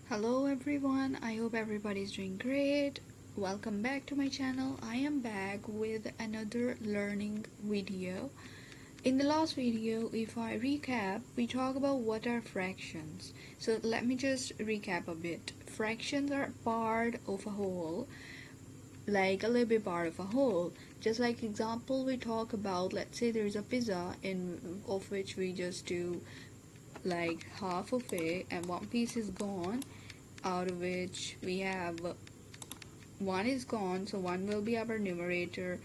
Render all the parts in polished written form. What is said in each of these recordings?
Hello everyone, I hope everybody's doing great. Welcome back to my channel. I am back with another learning video. In the last video, if I recap, we talk about what are fractions. So let me just recap a bit. Fractions are part of a whole, like a little bit part of a whole. Just like example, we talk about, let's say there's a pizza of which we just do like half of it and one piece is gone, out of which we have one is gone, so one will be our numerator.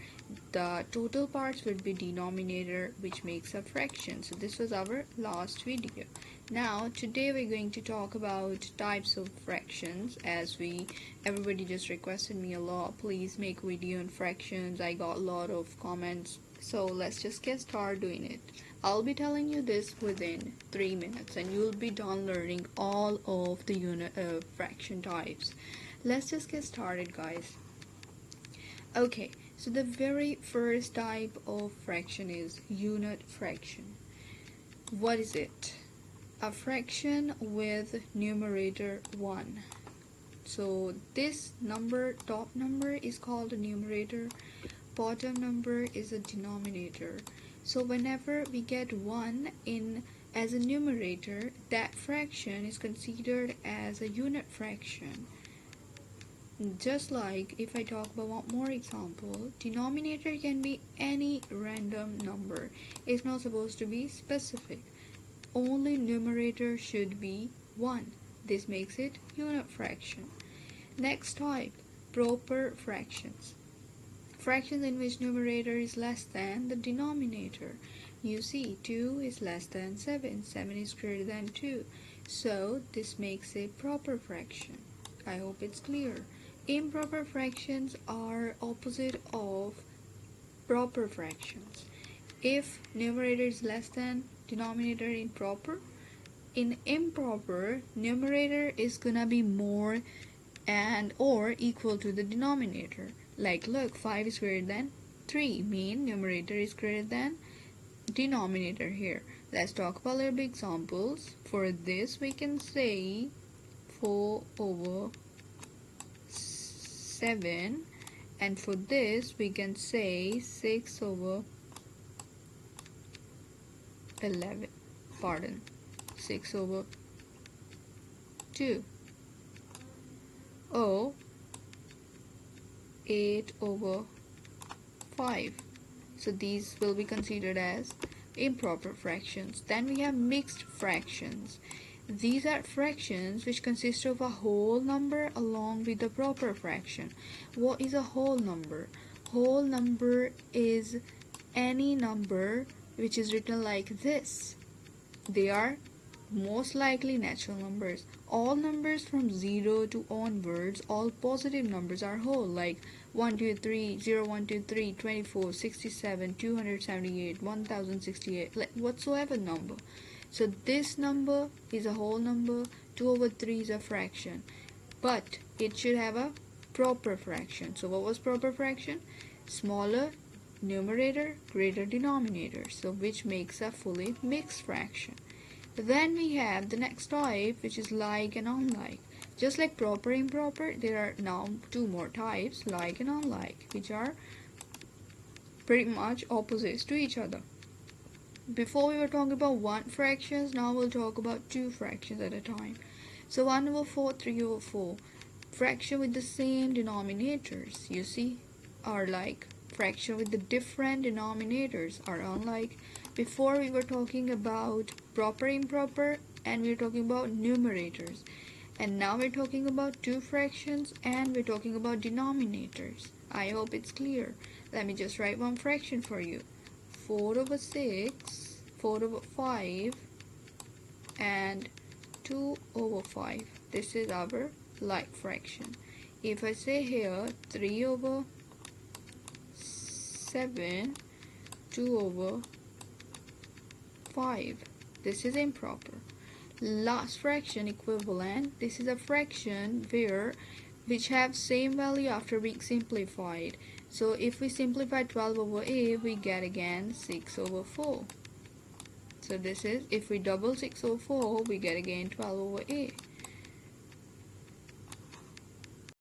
The total parts will be denominator, which makes a fraction. So this was our last video. Now today we're going to talk about types of fractions, as everybody just requested me a lot, please make video on fractions. I got a lot of comments, so let's just get started doing it. I'll be telling you this within 3 minutes and you'll be done learning all of the fraction types. Let's just get started, guys. Okay, so the very first type of fraction is unit fraction. What is it? A fraction with numerator 1. So this number, top number, is called a numerator, bottom number is a denominator. So whenever we get 1 in as a numerator, that fraction is considered as a unit fraction. Just like if I talk about one more example, denominator can be any random number. It's not supposed to be specific. Only numerator should be 1. This makes it unit fraction. Next type, proper fractions. Fractions in which numerator is less than the denominator. You see, 2 is less than 7. 7 is greater than 2. So this makes a proper fraction. I hope it's clear. Improper fractions are opposite of proper fractions. If numerator is less than denominator in proper, in improper, numerator is gonna be more and or equal to the denominator. Like look, 5 is greater than 3, mean numerator is greater than denominator here. Let's talk about a little bit examples. For this we can say 4 over 7, and for this we can say 6 over 11, 6 over 2, or 8 over 5. So these will be considered as improper fractions. Then we have mixed fractions. These are fractions which consist of a whole number along with a proper fraction. What is a whole number? Whole number is any number which is written like this. They are most likely natural numbers. All numbers from 0 to onwards, all positive numbers are whole, like 1, 2, 3, 0, 1, 2, 3, 24, 67, 278, 1068, like whatsoever number. So this number is a whole number, 2 over 3 is a fraction, but it should have a proper fraction. So what was proper fraction? Smaller numerator, greater denominator, so which makes a fully mixed fraction. Then we have the next type, which is like and unlike. Just like proper and improper, there are now two more types, like and unlike, which are pretty much opposites to each other. Before we were talking about one fractions, now we'll talk about two fractions at a time. So 1 over 4, 3 over 4. Fraction with the same denominators, you see, are like. Fraction with the different denominators are unlike. Before we were talking about proper, improper, and we were talking about numerators. And now we're talking about two fractions and we're talking about denominators. I hope it's clear. Let me just write one fraction for you. 4 over 6, 4 over 5, and 2 over 5. This is our like fraction. If I say here 3 over 7, 2 over 5, this is improper. Last fraction, equivalent. This is a fraction which have same value after being simplified. So if we simplify 12 over a, we get again 6 over 4. So this is, if we double 6 over 4, we get again 12 over a.